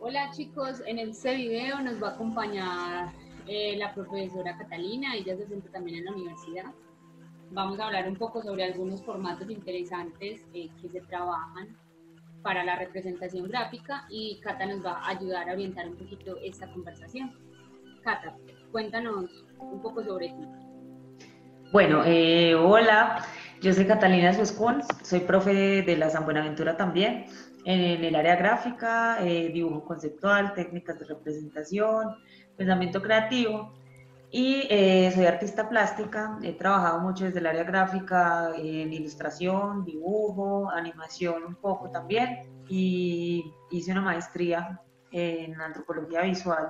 Hola chicos, en este video nos va a acompañar la profesora Catalina, ella se docente también en la universidad. Vamos a hablar un poco sobre algunos formatos interesantes que se trabajan para la representación gráfica y Cata nos va a ayudar a orientar un poquito esta conversación. Cata, cuéntanos un poco sobre ti. Bueno, hola, yo soy Catalina Suscún, soy profe de la San Buenaventura también, en el área gráfica, dibujo conceptual, técnicas de representación, pensamiento creativo y soy artista plástica. He trabajado mucho desde el área gráfica en ilustración, dibujo, animación un poco también y hice una maestría en antropología visual,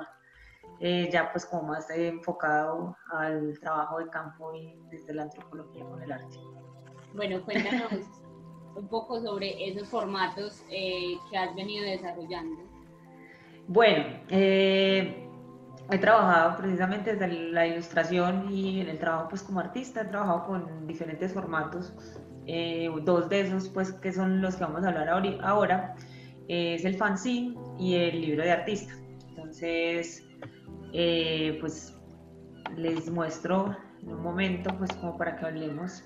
ya pues como más enfocado al trabajo de campo y desde la antropología con el arte. Bueno, cuéntanos un poco sobre esos formatos que has venido desarrollando. Bueno, he trabajado precisamente desde la ilustración y en el trabajo pues como artista, he trabajado con diferentes formatos. Dos de esos pues que son los que vamos a hablar ahora, es el fanzine y el libro de artista. Entonces, pues les muestro en un momento pues como para que hablemos.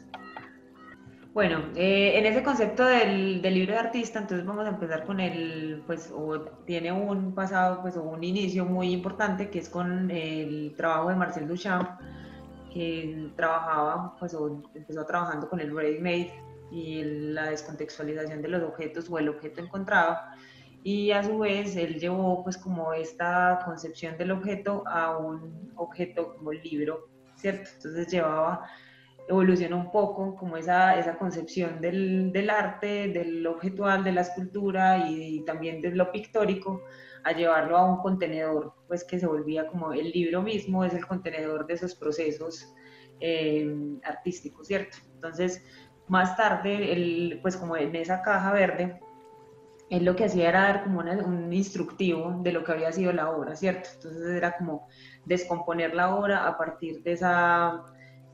Bueno, en ese concepto del libro de artista, entonces vamos a empezar con el, pues, o tiene un pasado, pues, o un inicio muy importante, que es con el trabajo de Marcel Duchamp, que trabajaba, pues, o empezó trabajando con el ready-made y la descontextualización de los objetos o el objeto encontrado, y a su vez él llevó, pues, como esta concepción del objeto a un objeto como el libro, ¿cierto? Entonces llevaba evoluciona un poco como esa concepción del arte, del objetual, de la escultura y también de lo pictórico, a llevarlo a un contenedor, pues que se volvía como el libro mismo, es el contenedor de esos procesos artísticos, ¿cierto? Entonces, más tarde, pues como en esa caja verde, él lo que hacía era dar como un instructivo de lo que había sido la obra, ¿cierto? Entonces era como descomponer la obra a partir de esa,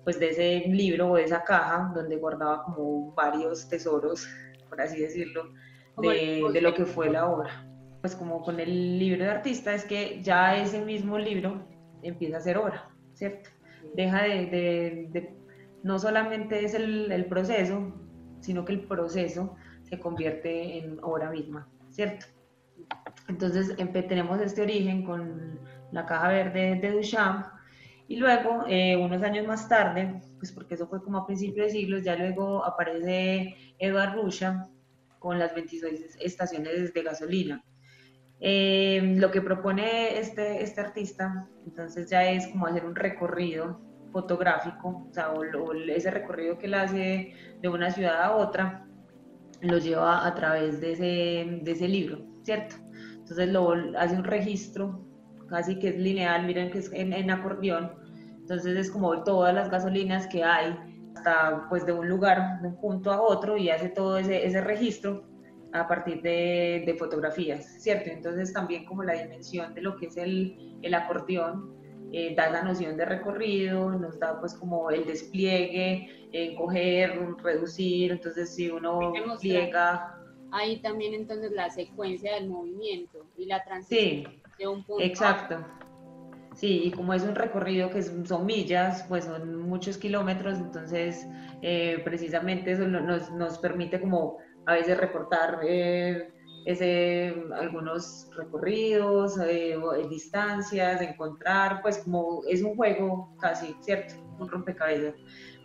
pues de ese libro o de esa caja donde guardaba como varios tesoros, por así decirlo, Como los de lo que fue conceptos. la obra. Pues como con el libro de artista es que ya ese mismo libro empieza a ser obra, ¿cierto? Deja no solamente es el proceso, sino que el proceso se convierte en obra misma, ¿cierto? Entonces tenemos este origen con la caja verde de Duchamp y luego, unos años más tarde, pues porque eso fue como a principios de siglos, ya luego aparece Edward Ruscha con las 26 estaciones de gasolina. Lo que propone este artista, entonces ya es como hacer un recorrido fotográfico, o sea, ese recorrido que él hace de una ciudad a otra, lo lleva a través de ese libro, ¿cierto? Entonces hace un registro, casi que es lineal, miren que es en acordeón, entonces es como todas las gasolinas que hay, hasta pues de un lugar, de un punto a otro, y hace todo ese registro a partir de fotografías, ¿cierto? Entonces también como la dimensión de lo que es el acordeón, da la noción de recorrido, nos da pues como el despliegue, coger, reducir, entonces si uno Demostrar pliega, ahí también entonces la secuencia del movimiento y la transición sí, de un punto a otro. exacto, sí, y como es un recorrido que son millas, pues son muchos kilómetros, entonces precisamente eso nos permite como a veces reportar algunos recorridos, distancias, encontrar, pues como es un juego casi, ¿cierto? Un rompecabezas.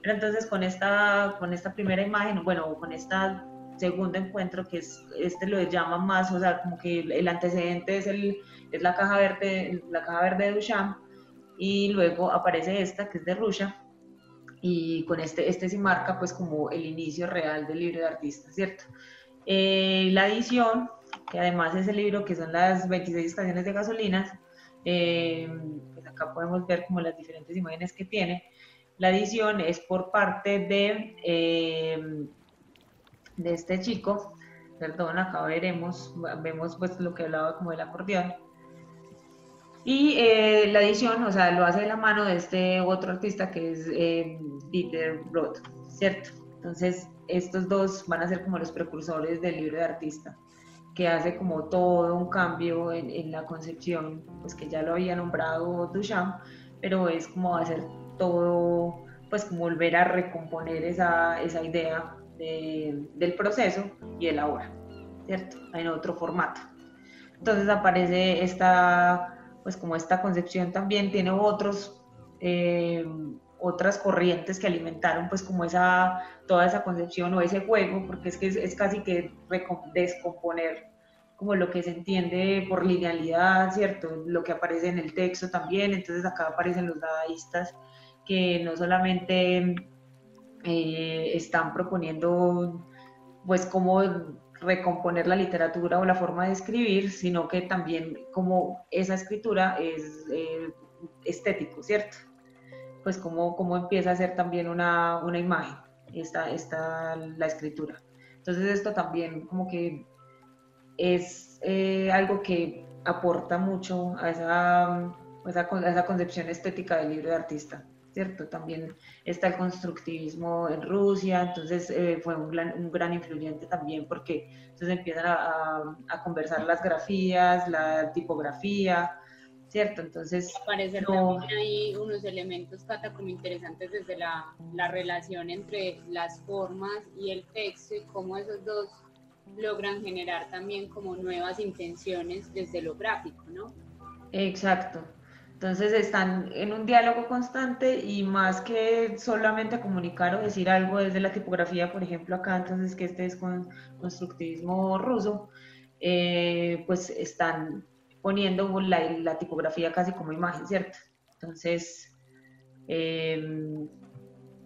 Pero entonces con esta primera imagen, bueno, con esta segundo encuentro, que es, este lo llaman más, o sea, como que el antecedente es la caja verde de Duchamp, y luego aparece esta que es de Russia, y con este se marca pues como el inicio real del libro de artista, ¿cierto? La edición, que además es el libro que son las 26 estaciones de gasolinas, eh, pues acá podemos ver como las diferentes imágenes que tiene. La edición es por parte de este chico, perdón, acá vemos pues lo que hablaba como del acordeón, y la edición, o sea, lo hace de la mano de este otro artista que es Dieter Roth, ¿cierto? Entonces, estos dos van a ser como los precursores del libro de artista. que hace como todo un cambio en la concepción, pues que ya lo había nombrado Duchamp, pero es como hacer todo, pues como volver a recomponer esa idea del proceso y de la obra, ¿cierto? En otro formato. Entonces aparece pues como esta concepción también tiene otras corrientes que alimentaron pues como toda esa concepción o ese juego, porque es que es casi que descomponer como lo que se entiende por linealidad, ¿cierto? Lo que aparece en el texto también, entonces acá aparecen los dadaístas que no solamente están proponiendo pues cómo recomponer la literatura o la forma de escribir, sino que también como esa escritura es estético, ¿cierto? Pues cómo empieza a ser también una imagen, la escritura. Entonces esto también como que es algo que aporta mucho a esa concepción estética del libro de artista, ¿cierto? También está el constructivismo en Rusia, entonces fue un gran influyente también porque entonces empiezan a conversar las grafías, la tipografía, ¿cierto? Entonces, Aparecer no, también hay unos elementos, Cata, como interesantes desde la relación entre las formas y el texto y cómo esos dos logran generar también como nuevas intenciones desde lo gráfico, ¿no? exacto. Entonces están en un diálogo constante y más que solamente comunicar o decir algo desde la tipografía, por ejemplo, acá, entonces que este es constructivismo ruso, pues están poniendo la tipografía casi como imagen, ¿cierto? Entonces, eh,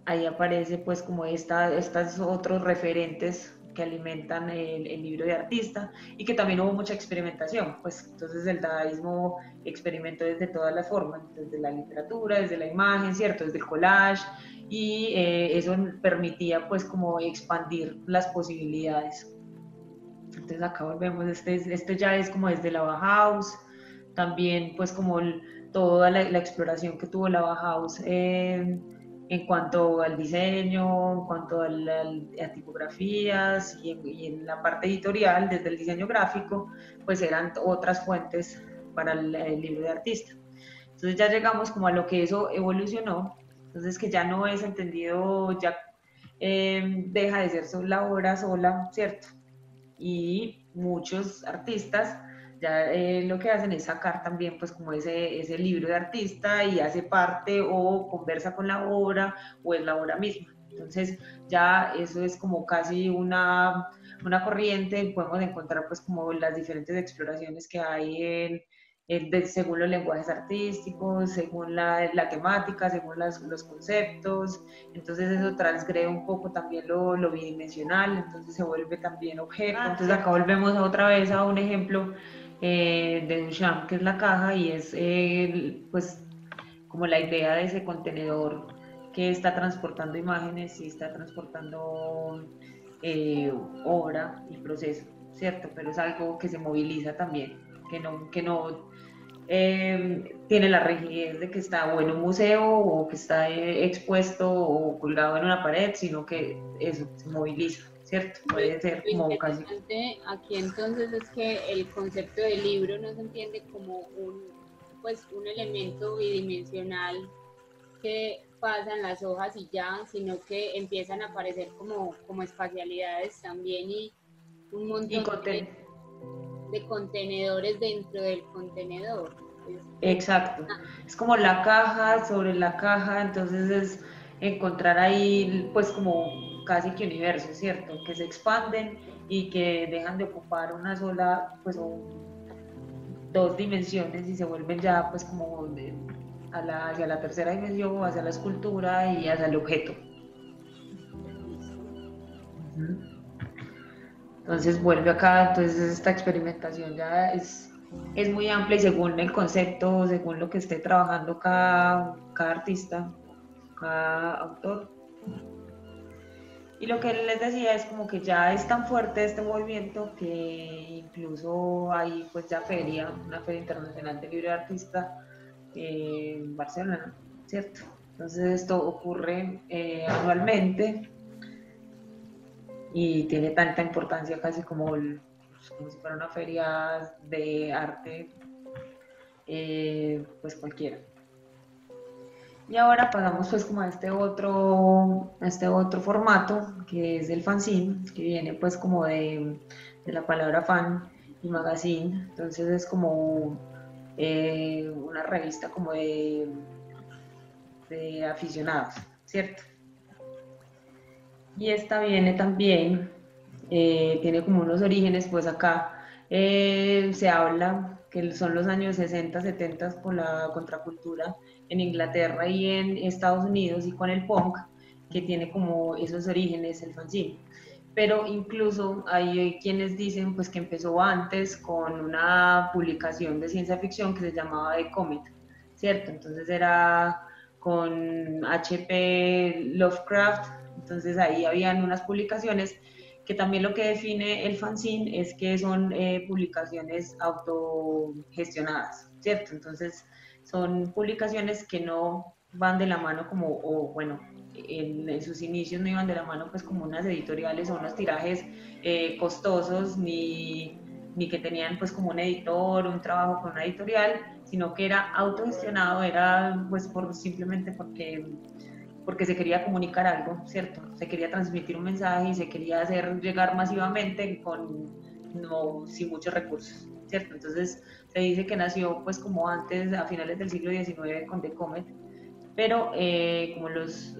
ahí aparece pues como estas otros referentes que alimentan el libro de artista y que también hubo mucha experimentación, pues entonces el dadaísmo experimentó desde todas las formas, desde la literatura, desde la imagen, ¿cierto? Desde el collage y eso permitía pues como expandir las posibilidades. Entonces acá volvemos, este ya es como desde la Bauhaus, también pues como toda la exploración que tuvo la Bauhaus en cuanto al diseño, en cuanto a tipografías y en la parte editorial, desde el diseño gráfico, pues eran otras fuentes para el libro de artista. Entonces ya llegamos como a lo que eso evolucionó, entonces que ya no es entendido, ya deja de ser la obra sola, ¿cierto? Y muchos artistas ya lo que hacen es sacar también pues como ese libro de artista y hace parte o conversa con la obra o es la obra misma. Entonces ya eso es como casi una corriente, podemos encontrar pues como las diferentes exploraciones que hay según los lenguajes artísticos, según la temática, según los conceptos, entonces eso transgrede un poco también lo bidimensional, entonces se vuelve también objeto. Entonces acá volvemos otra vez a un ejemplo de Duchamp, que es la caja, y es pues como la idea de ese contenedor que está transportando imágenes y está transportando obra y proceso, ¿cierto? Pero es algo que se moviliza también, que no tiene la rigidez de que está o en un museo o que está expuesto o colgado en una pared, sino que eso se moviliza, ¿cierto? Puede ser Lo como casi... interesante aquí entonces es que el concepto de libro no se entiende como un elemento bidimensional que pasan las hojas y ya, sino que empiezan a aparecer como espacialidades también y un Y montón de contenedores dentro del contenedor. Es exacto. Es como la caja sobre la caja, entonces es encontrar ahí pues como casi que universos, ¿cierto? Que se expanden y que dejan de ocupar una sola, pues o dos dimensiones y se vuelven ya pues como hacia la tercera dimensión, hacia la escultura y hacia el objeto. Entonces vuelve acá, entonces esta experimentación ya es muy amplia y según el concepto, según lo que esté trabajando cada artista, cada autor. Y lo que les decía es como que ya es tan fuerte este movimiento que incluso hay pues ya una feria internacional de libre artista en Barcelona, ¿cierto? Entonces esto ocurre anualmente y tiene tanta importancia casi como como si fuera una feria de arte, pues cualquiera. Y ahora pasamos pues como a este otro formato, que es el fanzine, que viene pues como de la palabra fan y magazine. Entonces es como una revista como de aficionados, ¿cierto? Y esta viene también, tiene como unos orígenes, pues acá se habla que son los años 60, 70 con la contracultura en Inglaterra y en Estados Unidos y con el punk, que tiene como esos orígenes el fanzine. Pero incluso hay quienes dicen pues que empezó antes con una publicación de ciencia ficción que se llamaba The Comet, ¿cierto? Entonces era con H.P. Lovecraft, entonces ahí habían unas publicaciones que también lo que define el fanzine es que son publicaciones autogestionadas, ¿cierto? Entonces son publicaciones que no van de la mano como, o bueno, en sus inicios no iban de la mano pues como unas editoriales o unos tirajes costosos ni que tenían pues como un editor, un trabajo con una editorial, sino que era autogestionado, era pues simplemente porque se quería comunicar algo, ¿cierto? Se quería transmitir un mensaje y se quería hacer llegar masivamente sin muchos recursos, ¿cierto? Entonces se dice que nació pues como antes, a finales del siglo XIX con The Comet, pero como los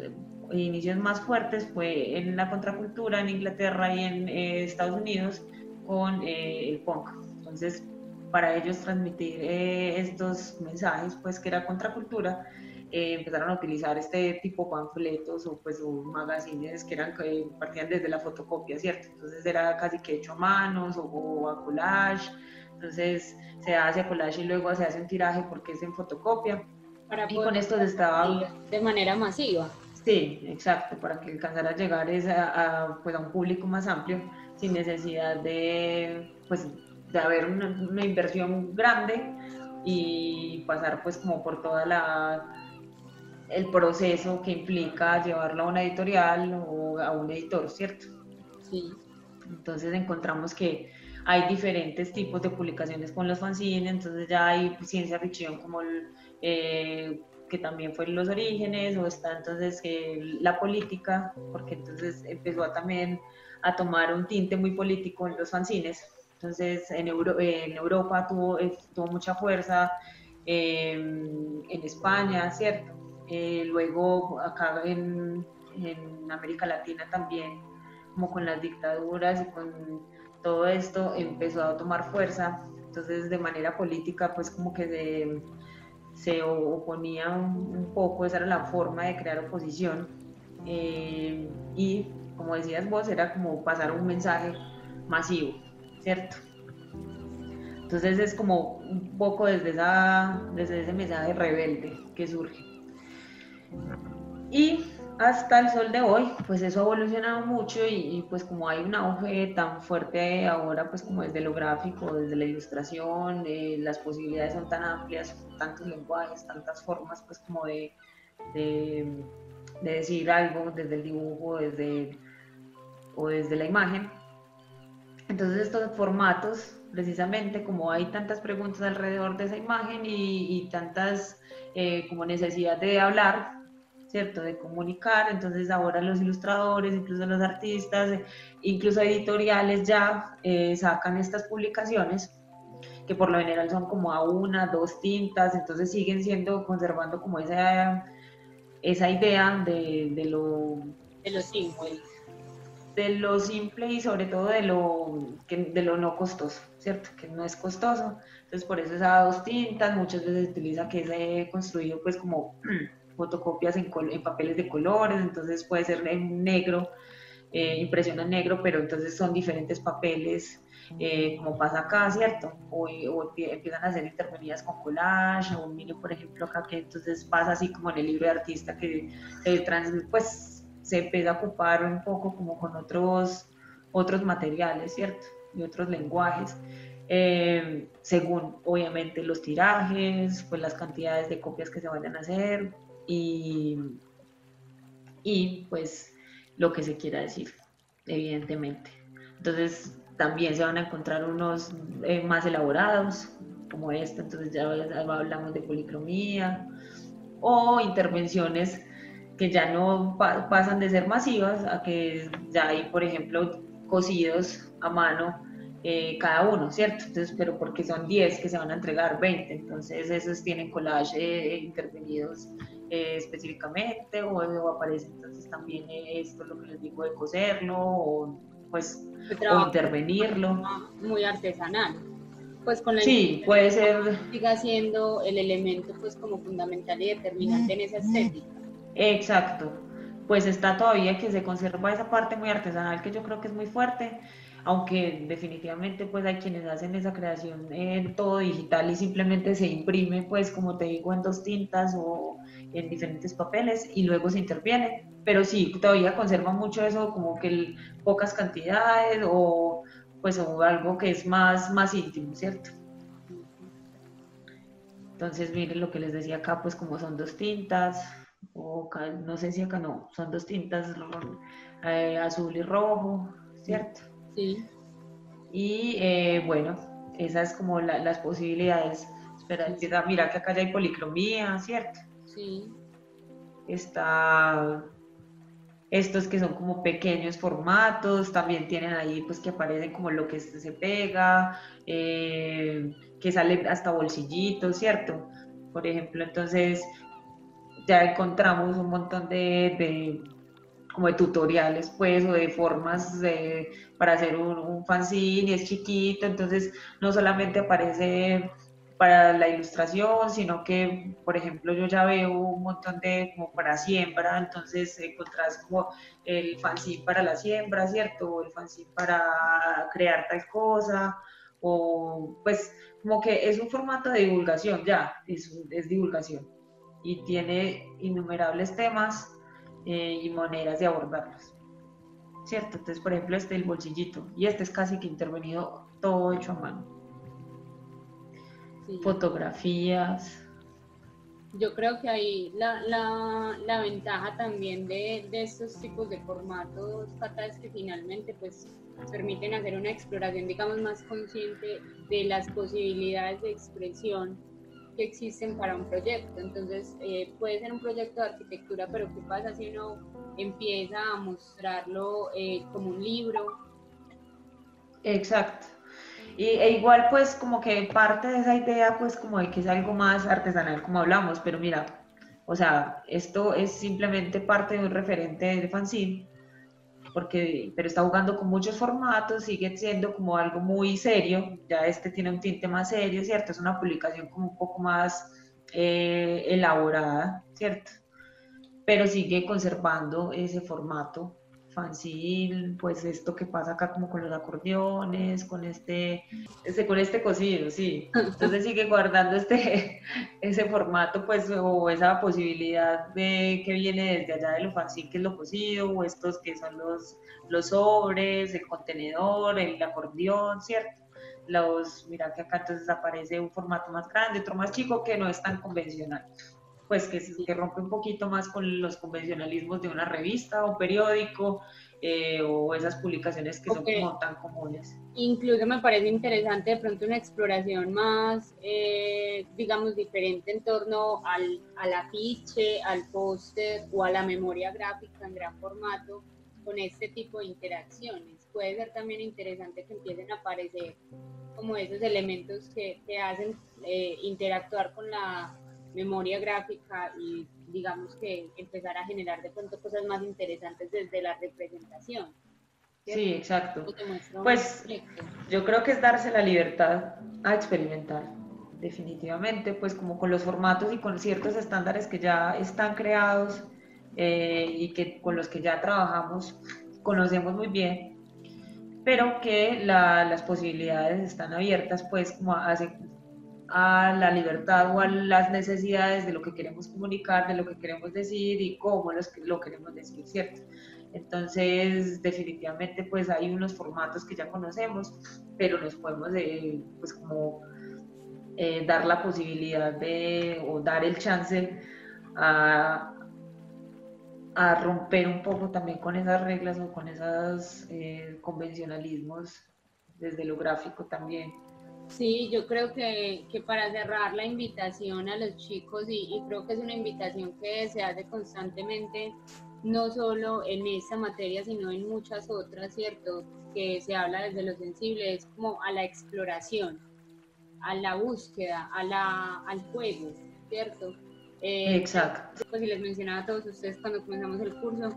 inicios más fuertes fue en la contracultura en Inglaterra y en Estados Unidos con el punk. Entonces, para ellos transmitir estos mensajes, pues que era contracultura, empezaron a utilizar este tipo de panfletos o pues o magazines que eran que partían desde la fotocopia, ¿cierto? Entonces era casi que hecho a manos o a collage, entonces se hace a collage y luego se hace un tiraje porque es en fotocopia. Para Y poder con esto se estaba, de manera masiva. sí, exacto, para que alcanzara a llegar pues a un público más amplio sin necesidad pues, de haber una inversión grande y pasar pues como por toda el proceso que implica llevarlo a una editorial o a un editor, ¿cierto? Sí. Entonces encontramos que hay diferentes tipos de publicaciones con los fanzines, entonces ya hay ciencia ficción como que también fue los orígenes, o está entonces la política, porque entonces empezó también a tomar un tinte muy político en los fanzines. Entonces en Europa tuvo mucha fuerza, en España, ¿cierto? Luego acá en América Latina también, como con las dictaduras y con todo esto, empezó a tomar fuerza. Entonces, de manera política, pues como que se oponía un poco, esa era la forma de crear oposición. Y como decías vos, era como pasar un mensaje masivo, ¿cierto? Entonces es como un poco desde ese mensaje rebelde que surge. Y hasta el sol de hoy, pues eso ha evolucionado mucho pues como hay un auge tan fuerte ahora, pues como desde lo gráfico, desde la ilustración, las posibilidades son tan amplias, tantos lenguajes, tantas formas, pues como de, de decir algo desde el dibujo, o desde la imagen. Entonces estos formatos, precisamente como hay tantas preguntas alrededor de esa imagen y tantas como necesidad de hablar, ¿cierto? De comunicar, entonces ahora los ilustradores, incluso los artistas, incluso editoriales ya sacan estas publicaciones que por lo general son como a una, dos tintas, entonces siguen conservando como esa idea De los símbolos. de lo simple y sobre todo de lo no costoso, ¿cierto? Que no es costoso. Entonces por eso es a dos tintas, muchas veces se utiliza que es construido pues como fotocopias en papeles de colores, entonces puede ser en negro, impresión en negro, pero entonces son diferentes papeles, como pasa acá, ¿cierto? O empiezan a hacer intervenidas con collage, o un niño, por ejemplo, acá que entonces pasa así como en el libro de artista que pues se empieza a ocupar un poco como con otros materiales, ¿cierto? Y otros lenguajes, según obviamente los tirajes, pues las cantidades de copias que se vayan a hacer y, y pues lo que se quiera decir, evidentemente. Entonces, también se van a encontrar unos más elaborados, como este, entonces ya hablamos de policromía, o intervenciones que ya no pasan de ser masivas a que ya hay, por ejemplo, cosidos a mano cada uno, ¿cierto? Entonces, pero porque son 10 que se van a entregar, 20, entonces esos tienen collage intervenidos específicamente o aparece entonces también esto, lo que les digo de coserlo o pues de o trabajo intervenirlo. muy artesanal, pues con la Sí, intención de puede que ser. siga siendo el elemento pues como fundamental y determinante en esa estética. Exacto, pues está todavía que se conserva esa parte muy artesanal que yo creo que es muy fuerte, aunque definitivamente pues hay quienes hacen esa creación en todo digital y simplemente se imprime pues como te digo en dos tintas o en diferentes papeles y luego se interviene, pero sí, todavía conserva mucho eso como que pocas cantidades o pues o algo que es más íntimo, ¿cierto? Entonces, miren lo que les decía acá, pues como son dos tintas, o acá, no sé si acá no, son dos tintas azul y rojo, ¿cierto? Sí, Y bueno, esas como las posibilidades. Espera, sí, empieza, mira que acá ya hay policromía, ¿cierto? sí, Está estos que son como pequeños formatos, también tienen ahí pues que aparecen como lo que se pega, que sale hasta bolsillitos, ¿cierto? Por ejemplo, entonces ya encontramos un montón como de tutoriales pues o de formas para hacer un fanzine y es chiquito, entonces no solamente aparece para la ilustración, sino que, por ejemplo, yo ya veo un montón de como para siembra, entonces encontrás como el fanzine para la siembra, ¿cierto? O el fanzine para crear tal cosa, o pues como que es un formato de divulgación, ya, es divulgación y tiene innumerables temas y maneras de abordarlos, ¿cierto? Entonces, por ejemplo, este el bolsillito, y este es casi que intervenido todo hecho a mano. sí. Fotografías. Yo creo que ahí la ventaja también de estos tipos de formatos, Cata, es que finalmente pues permiten hacer una exploración, digamos, más consciente de las posibilidades de expresión que existen para un proyecto. Entonces, puede ser un proyecto de arquitectura, pero ¿qué pasa si uno empieza a mostrarlo como un libro? Exacto. Igual pues como que parte de esa idea pues como de que es algo más artesanal como hablamos, pero mira, o sea, esto es simplemente parte de un referente de fanzine, pero está jugando con muchos formatos, sigue siendo como algo muy serio, ya este tiene un tinte más serio, ¿cierto? Es una publicación como un poco más elaborada, ¿cierto? Pero sigue conservando ese formato fanzine, pues esto que pasa acá como con los acordeones, con este cosido, sí. Entonces sigue guardando ese formato, pues, o esa posibilidad de que viene desde allá de lo fanzine, que es lo cosido, o estos que son los sobres, el contenedor, el acordeón, ¿cierto? Mira que acá entonces aparece un formato más grande, otro más chico que no es tan convencional pues que rompe un poquito más con los convencionalismos de una revista o periódico o esas publicaciones que son Okay. como tan comunes. Incluso me parece interesante de pronto una exploración más, digamos, diferente en torno al afiche, al póster o a la memoria gráfica en gran formato con este tipo de interacciones. Puede ser también interesante que empiecen a aparecer como esos elementos que hacen interactuar con la memoria gráfica y digamos que empezar a generar de pronto cosas más interesantes desde la representación, ¿cierto? Sí, exacto. O te muestra un Pues proyecto. yo creo que es darse la libertad a experimentar, definitivamente, pues como con los formatos y con ciertos estándares que ya están creados y que con los que ya trabajamos, conocemos muy bien, pero que las posibilidades están abiertas pues como a la libertad o a las necesidades de lo que queremos comunicar, de lo que queremos decir y cómo lo queremos decir, ¿cierto? Entonces, definitivamente, pues hay unos formatos que ya conocemos, pero nos podemos, pues como dar la posibilidad o dar el chance a, a romper un poco también con esas reglas o con esos convencionalismos desde lo gráfico también. Sí, yo creo que para cerrar la invitación a los chicos, y creo que es una invitación que se hace constantemente, no solo en esta materia, sino en muchas otras, ¿cierto? Que se habla desde lo sensible, es como a la exploración, a la búsqueda, al juego, ¿cierto? Exacto. Pues si les mencionaba a todos ustedes cuando comenzamos el curso,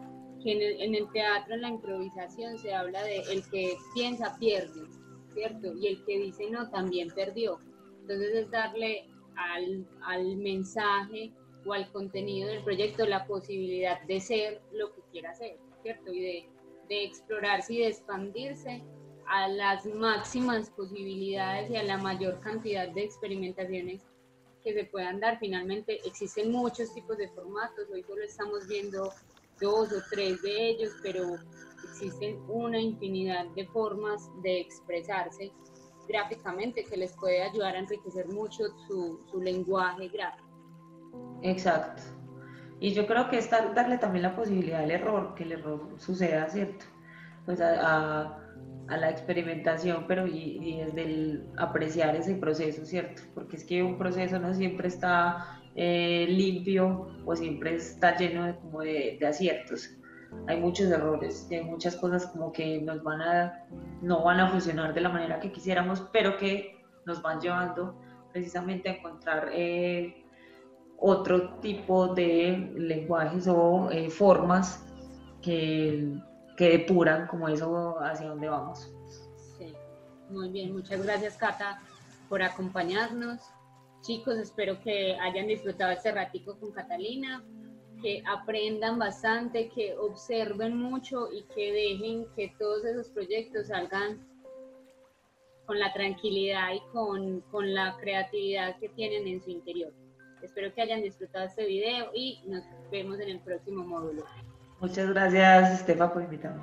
que en el teatro, en la improvisación, se habla de el que piensa pierde, ¿cierto? Y el que dice no también perdió. Entonces es darle al mensaje o al contenido del proyecto la posibilidad de ser lo que quiera ser, ¿cierto? Y de explorarse y de expandirse a las máximas posibilidades y a la mayor cantidad de experimentaciones que se puedan dar. Finalmente existen muchos tipos de formatos, hoy solo estamos viendo 2 o 3 de ellos, pero existen una infinidad de formas de expresarse gráficamente que les puede ayudar a enriquecer mucho su lenguaje gráfico. Exacto. Y yo creo que es darle también la posibilidad al error, que el error suceda, ¿cierto? Pues a la experimentación, pero y desde el apreciar ese proceso, ¿cierto? Porque es que un proceso no siempre está limpio o siempre está lleno de, como de aciertos. Hay muchos errores y hay muchas cosas como que no van a funcionar de la manera que quisiéramos, pero que nos van llevando precisamente a encontrar otro tipo de lenguajes o formas que, que depuran como eso hacia dónde vamos. Sí, muy bien, muchas gracias Cata por acompañarnos. Chicos, espero que hayan disfrutado este ratico con Catalina, que aprendan bastante, que observen mucho y que dejen que todos esos proyectos salgan con la tranquilidad y con la creatividad que tienen en su interior. Espero que hayan disfrutado este video y nos vemos en el próximo módulo. Muchas gracias, Estefa, por invitarme.